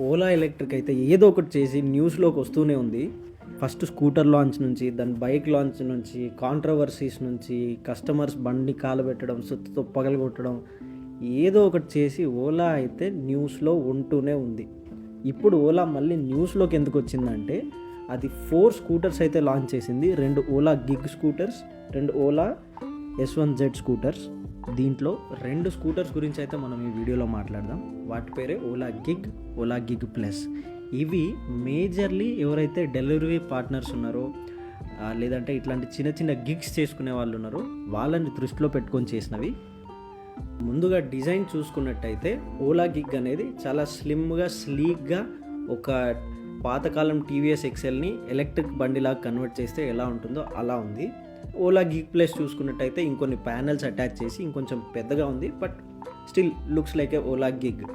Ola electric అయితే ఏదో ఒకటి చేసి న్యూస్లోకి వస్తూనే ఉంది. ఫస్ట్ స్కూటర్ లాంచ్ నుంచి, దాని బైక్ లాంచ్ నుంచి, కాంట్రవర్సీస్ నుంచి, కస్టమర్స్ బండి కాలబెట్టడం, సుత్తుతో పగలగొట్టడం, ఏదో ఒకటి చేసి ఓలా అయితే న్యూస్లో ఉంటూనే ఉంది. ఇప్పుడు ఓలా మళ్ళీ న్యూస్లోకి ఎందుకు వచ్చిందంటే, అది 4 స్కూటర్స్ అయితే లాంచ్ చేసింది. 2 Ola gig scooters, 2 Ola S1Z scooters. దీంట్లో 2 స్కూటర్స్ గురించి అయితే మనం ఈ వీడియోలో మాట్లాడదాం. వాటి పేరే ఓలా గిగ్ ప్లస్. ఇవి మేజర్లీ ఎవరైతే డెలివరీ పార్ట్నర్స్ ఉన్నారో, లేదంటే ఇట్లాంటి చిన్న చిన్న గిగ్స్ చేసుకునే వాళ్ళు ఉన్నారో వాళ్ళని దృష్టిలో పెట్టుకొని చేసినవి. ముందుగా డిజైన్ చూసుకున్నట్టయితే ఓలా గిగ్ అనేది చాలా స్లిమ్గా, స్లీక్గా, ఒక పాతకాలం టీవీఎస్ ఎక్సెల్ని ఎలక్ట్రిక్ బండిలాగా కన్వర్ట్ చేస్తే ఎలా ఉంటుందో అలా ఉంది. ఓలా గిగ్ ప్లస్ చూసుకున్నట్టయితే ఇంకొన్ని ప్యానెల్స్ అటాచ్ చేసి ఇంకొంచెం పెద్దగా ఉంది, but still looks like A Ola gig.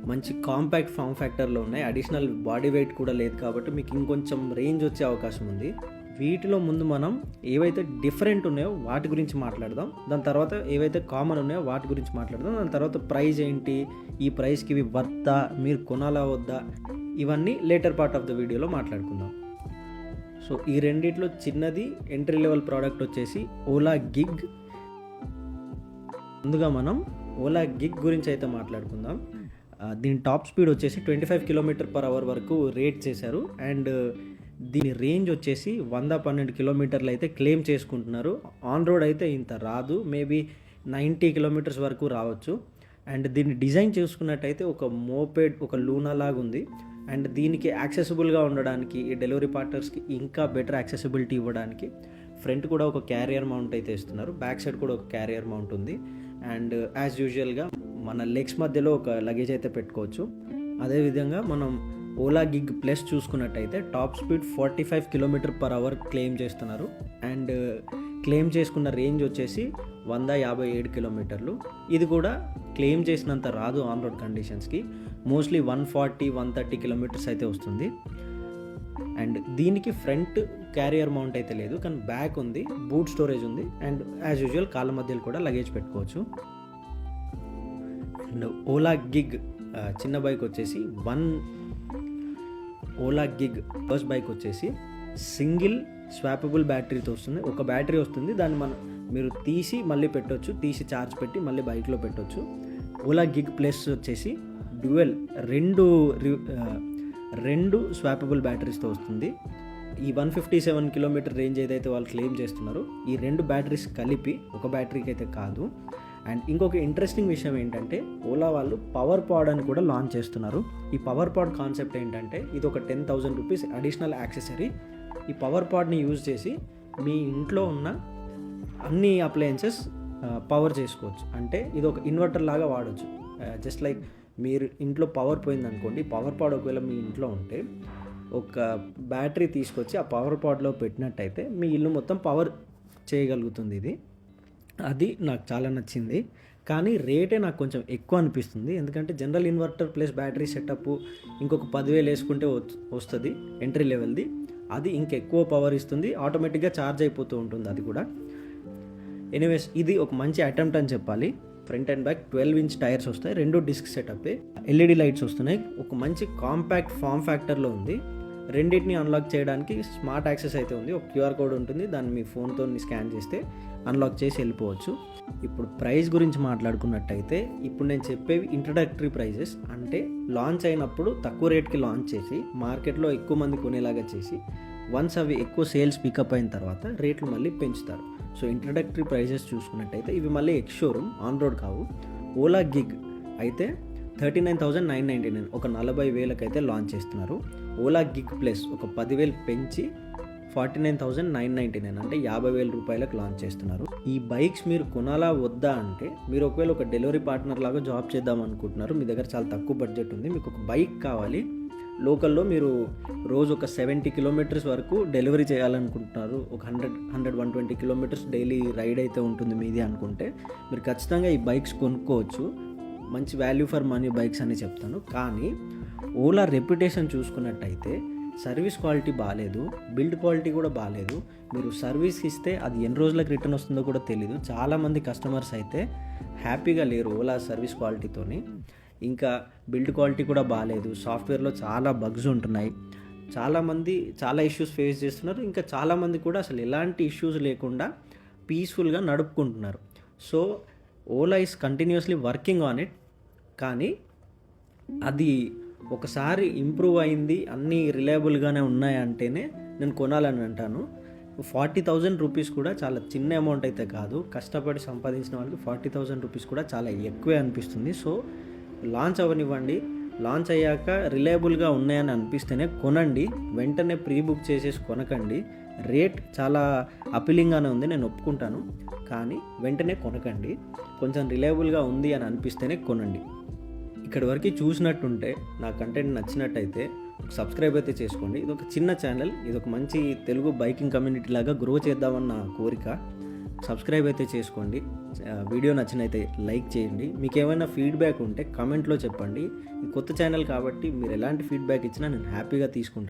మంచి కాంపాక్ట్ ఫామ్ ఫ్యాక్టర్లో ఉన్నాయి. అడిషనల్ బాడీ వెయిట్ కూడా లేదు కాబట్టి మీకు ఇంకొంచెం రేంజ్ వచ్చే అవకాశం ఉంది. వీటిలో ముందు మనం ఏవైతే డిఫరెంట్ ఉన్నాయో వాటి గురించి మాట్లాడదాం. దాని తర్వాత ఏవైతే కామన్ ఉన్నాయో వాటి గురించి మాట్లాడదాం. దాని తర్వాత ప్రైస్ ఏంటి, ఈ ప్రైస్కి ఇవి వర్తా, మీరు కొనాలా వద్దా, ఇవన్నీ లేటర్ పార్ట్ ఆఫ్ ద వీడియోలో మాట్లాడుకుందాం. సో ఈ రెండిట్లో చిన్నది ఎంట్రీ లెవెల్ ప్రోడక్ట్ వచ్చేసి ఓలా గిగ్. ముందుగా మనం ఓలా గిగ్ గురించి అయితే మాట్లాడుకుందాం. దీని టాప్ స్పీడ్ వచ్చేసి 25 km/h వరకు రేట్ చేశారు. అండ్ దీని రేంజ్ వచ్చేసి 112 కిలోమీటర్లు అయితే క్లెయిమ్ చేసుకుంటున్నారు. ఆన్ రోడ్ అయితే ఇంత రాదు, మేబీ 90 km వరకు రావచ్చు. అండ్ దీన్ని డిజైన్ చూసుకున్నట్టయితే ఒక మోపెడ్, ఒక లూనా లాగా ఉంది. అండ్ దీనికి యాక్సెసిబుల్గా ఉండడానికి, ఈ డెలివరీ పార్ట్నర్స్కి ఇంకా బెటర్ యాక్సెసిబిలిటీ ఇవ్వడానికి ఫ్రంట్ కూడా ఒక క్యారియర్ మౌంట్ అయితే ఇస్తున్నారు. బ్యాక్ సైడ్ కూడా ఒక క్యారియర్ మౌంట్ ఉంది. అండ్ యాజ్ యూజువల్గా మన లెగ్స్ మధ్యలో ఒక లగేజ్ అయితే పెట్టుకోవచ్చు. అదేవిధంగా మనం ఓలా గిగ్ ప్లస్ చూసుకున్నట్టయితే టాప్ స్పీడ్ 45 km/h క్లెయిమ్ చేస్తున్నారు. అండ్ క్లెయిమ్ చేసుకున్న రేంజ్ వచ్చేసి 157 కిలోమీటర్లు. ఇది కూడా క్లెయిమ్ చేసినంత రాదు ఆన్ రోడ్ కండిషన్స్కి. మోస్ట్లీ 140-130 కిలోమీటర్స్ అయితే వస్తుంది. అండ్ దీనికి ఫ్రంట్ క్యారియర్ మౌంట్ అయితే లేదు, కానీ బ్యాక్ ఉంది, బూట్ స్టోరేజ్ ఉంది. అండ్ యాజ్ యూజువల్ కాళ్ళ మధ్యలో కూడా లగేజ్ పెట్టుకోవచ్చు. అండ్ ఓలా గిగ్ చిన్న బైక్ వచ్చేసి ఓలా గిగ్ ఫస్ట్ బైక్ వచ్చేసి సింగిల్ స్వాపబుల్ బ్యాటరీతో వస్తుంది. ఒక బ్యాటరీ వస్తుంది, దాన్ని మీరు తీసి మళ్ళీ పెట్టవచ్చు, తీసి ఛార్జ్ పెట్టి మళ్ళీ బైక్లో పెట్టవచ్చు. ఓలా గిగ్ ప్లస్ వచ్చేసి డ్యూయల్ రెండు స్వాపబుల్ బ్యాటరీస్తో వస్తుంది. ఈ 157 km రేంజ్ ఏదైతే వాళ్ళు క్లెయిమ్ చేస్తున్నారో ఈ 2 బ్యాటరీస్ కలిపి, ఒక బ్యాటరీకి అయితే కాదు. అండ్ ఇంకొక ఇంట్రెస్టింగ్ విషయం ఏంటంటే, ఓలా వాళ్ళు పవర్ పాడ్ అని కూడా లాంచ్ చేస్తున్నారు. ఈ పవర్ పాడ్ కాన్సెప్ట్ ఏంటంటే, ఇది ఒక 10,000 రూపీస్ అడిషనల్ యాక్సెసరీ. ఈ పవర్ పాడ్ని యూజ్ చేసి మీ ఇంట్లో ఉన్న అన్ని అప్లయన్సెస్ పవర్ చేసుకోవచ్చు. అంటే ఇది ఒక ఇన్వర్టర్ లాగా వాడచ్చు. జస్ట్ లైక్ మీరు ఇంట్లో పవర్ పోయిందనుకోండి, పవర్ పాడ్ ఒకవేళ మీ ఇంట్లో ఉంటే ఒక బ్యాటరీ తీసుకొచ్చి ఆ పవర్ పాడ్లో పెట్టినట్టయితే మీ ఇల్లు మొత్తం పవర్ చేయగలుగుతుంది. అది నాకు చాలా నచ్చింది. కానీ రేటే నాకు కొంచెం ఎక్కువ అనిపిస్తుంది. ఎందుకంటే general inverter plus battery setup ఇంకొక 10,000 వేసుకుంటే వస్తుంది ఎంట్రీ లెవెల్ది. అది ఇంకెక్కువ పవర్ ఇస్తుంది, ఆటోమేటిక్గా ఛార్జ్ అయిపోతూ ఉంటుంది అది కూడా. ఎనీవేస్ ఇది ఒక మంచి అటెంప్ట్ అని చెప్పాలి. Front and back 12-inch tyres వస్తాయి, 2 డిస్క్ సెటప్, ఎల్ఈడి లైట్స్ వస్తున్నాయి. ఒక మంచి కాంపాక్ట్ ఫామ్ ఫ్యాక్టర్లో ఉంది. రెండింటిని అన్లాక్ చేయడానికి స్మార్ట్ యాక్సెస్ అయితే ఉంది. ఒక క్యూఆర్ కోడ్ ఉంటుంది, దాన్ని మీ ఫోన్తో స్కాన్ చేస్తే అన్లాక్ చేసి వెళ్ళిపోవచ్చు. ఇప్పుడు ప్రైస్ గురించి మాట్లాడుకున్నట్టయితే, ఇప్పుడు నేను చెప్పేవి ఇంట్రడక్టరీ ప్రైజెస్. అంటే లాంచ్ అయినప్పుడు తక్కువ రేట్కి లాంచ్ చేసి మార్కెట్లో ఎక్కువ మంది కొనేలాగా చేసి, వన్స్ అవి ఎక్కువ సేల్స్ పికప్ అయిన తర్వాత రేట్లు మళ్ళీ పెంచుతారు. సో ఇంట్రడక్టరీ ప్రైజెస్ చూసుకున్నట్టయితే ఇవి మళ్ళీ ఎక్స్ షోరూమ్, ఆన్ రోడ్ కావు. ఓలా గిగ్ అయితే 39,999, ఒక 40,000 అయితే లాంచ్ చేస్తున్నారు. ఓలా గిగ్ ప్లస్ ఒక 10,000 పెంచి 49,999, అంటే 50,000 రూపాయలకు లాంచ్ చేస్తున్నారు. ఈ బైక్స్ మీరు కొనాలా వద్దా అంటే, మీరు ఒకవేళ ఒక డెలివరీ పార్ట్నర్ లాగా జాబ్ చేద్దాం అనుకుంటున్నారు, మీ దగ్గర చాలా తక్కువ బడ్జెట్ ఉంది, మీకు ఒక బైక్ కావాలి, లోకల్లో మీరు రోజు ఒక 70 km వరకు డెలివరీ చేయాలనుకుంటున్నారు, ఒక 100-120 km డైలీ రైడ్ అయితే ఉంటుంది మీది అనుకుంటే, మీరు ఖచ్చితంగా ఈ బైక్స్ కొనుక్కోవచ్చు. మంచి వాల్యూ ఫర్ మనీ బైక్స్ అని చెప్తాను. కానీ ఓలా రెప్యుటేషన్ చూసుకున్నట్టయితే సర్వీస్ క్వాలిటీ బాగాలేదు, బిల్డ్ క్వాలిటీ కూడా బాగాలేదు. మీరు సర్వీస్ ఇస్తే అది ఎన్ని రోజులకు రిటర్న్ వస్తుందో కూడా తెలీదు. చాలామంది కస్టమర్స్ అయితే హ్యాపీగా లేరు ఓలా సర్వీస్ క్వాలిటీతోని. ఇంకా బిల్డ్ క్వాలిటీ కూడా బాగాలేదు, సాఫ్ట్వేర్లో చాలా బగ్స్ ఉంటున్నాయి, చాలామంది చాలా ఇష్యూస్ ఫేస్ చేస్తున్నారు. ఇంకా చాలామంది కూడా అసలు ఎలాంటి ఇష్యూస్ లేకుండా పీస్ఫుల్గా నడుపుకుంటున్నారు. So Ola is continuously working on it. కానీ అది ఒకసారి ఇంప్రూవ్ అయింది, అన్నీ రిలయబుల్గానే ఉన్నాయంటేనే నేను కొనాలని అంటాను. 40,000 రూపీస్ కూడా చాలా చిన్న అమౌంట్ అయితే కాదు. కష్టపడి సంపాదించిన వాళ్ళకి 40,000 రూపీస్ కూడా చాలా ఎక్కువే అనిపిస్తుంది. సో లాంచ్ అవ్వనివ్వండి, లాంచ్ అయ్యాక రిలయబుల్గా ఉన్నాయని అనిపిస్తేనే కొనండి. వెంటనే ప్రీ బుక్ చేసేసి కొనకండి. రేట్ చాలా అపీలింగ్గానే ఉంది, నేను ఒప్పుకుంటాను, కానీ వెంటనే కొనకండి. కొంచెం రిలయబుల్గా ఉంది అని అనిపిస్తేనే కొనండి. ఇక్కడి వరకు చూసినట్టుంటే, నా కంటెంట్ నచ్చినట్టయితే సబ్స్క్రైబ్ అయితే చేసుకోండి. ఇది ఒక చిన్న ఛానల్, ఇది ఒక మంచి తెలుగు బైకింగ్ కమ్యూనిటీ లాగా గ్రో చేద్దామన్న నా కోరిక. సబ్స్క్రైబ్ అయితే చేసుకోండి. వీడియో నచ్చినైతే లైక్ చేయండి. మీకు ఏమైనా ఫీడ్బ్యాక్ ఉంటే కమెంట్లో చెప్పండి. ఈ కొత్త ఛానల్ కాబట్టి మీరు ఎలాంటి ఫీడ్బ్యాక్ ఇచ్చినా నేను హ్యాపీగా తీసుకుంటాను.